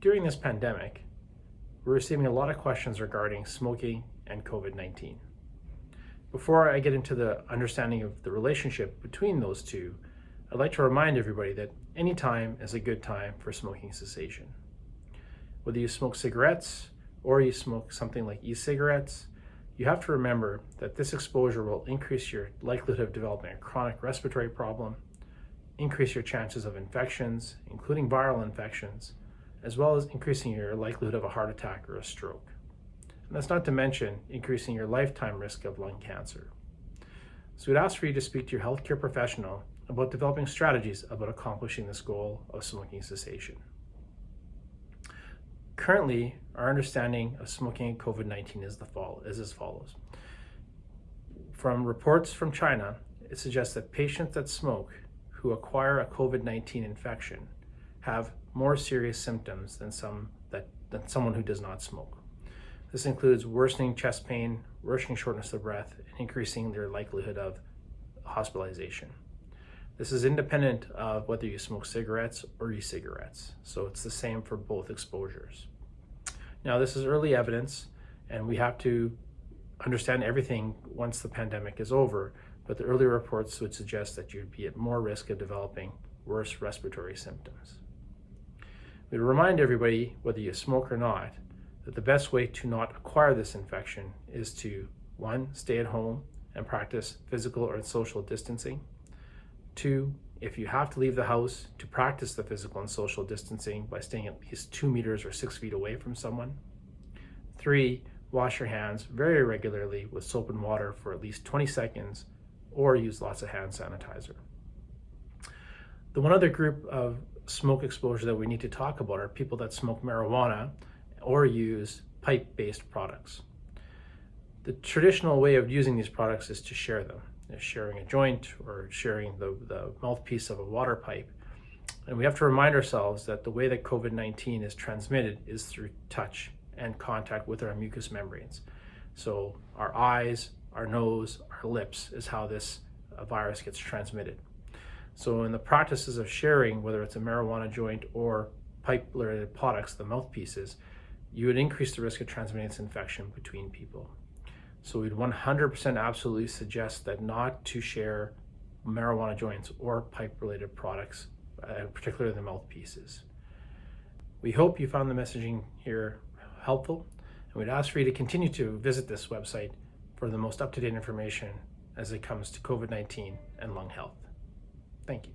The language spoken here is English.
During this pandemic, we're receiving a lot of questions regarding smoking and COVID-19. Before I get into the understanding of the relationship between those two, I'd like to remind everybody that any time is a good time for smoking cessation. Whether you smoke cigarettes or you smoke something like e-cigarettes, you have to remember that this exposure will increase your likelihood of developing a chronic respiratory problem, increase your chances of infections, including viral infections, as well as increasing your likelihood of a heart attack or a stroke. And that's not to mention increasing your lifetime risk of lung cancer. So we'd ask for you to speak to your healthcare professional about developing strategies about accomplishing this goal of smoking cessation. Currently, our understanding of smoking and COVID-19 is as follows. From reports from China, it suggests that patients that smoke who acquire a COVID-19 infection have more serious symptoms than someone who does not smoke. This includes worsening chest pain, worsening shortness of breath, and increasing their likelihood of hospitalization. This is independent of whether you smoke cigarettes or e-cigarettes, so it's the same for both exposures. Now, this is early evidence, and we have to understand everything once the pandemic is over, but the early reports would suggest that you'd be at more risk of developing worse respiratory symptoms. We remind everybody, whether you smoke or not, that the best way to not acquire this infection is to, 1, stay at home and practice physical or social distancing. 2, if you have to leave the house, to practice the physical and social distancing by staying at least 2 meters or 6 feet away from someone. 3, wash your hands very regularly with soap and water for at least 20 seconds, or use lots of hand sanitizer. The one other group of smoke exposure that we need to talk about are people that smoke marijuana or use pipe-based products. The traditional way of using these products is to share them, sharing a joint or sharing the mouthpiece of a water pipe. And we have to remind ourselves that the way that COVID-19 is transmitted is through touch and contact with our mucous membranes. So our eyes, our nose, our lips is how this virus gets transmitted. So in the practices of sharing, whether it's a marijuana joint or pipe-related products, the mouthpieces, you would increase the risk of transmitting this infection between people. So we'd 100% absolutely suggest that not to share marijuana joints or pipe-related products, particularly the mouthpieces. We hope you found the messaging here helpful, and we'd ask for you to continue to visit this website for the most up-to-date information as it comes to COVID-19 and lung health. Thank you.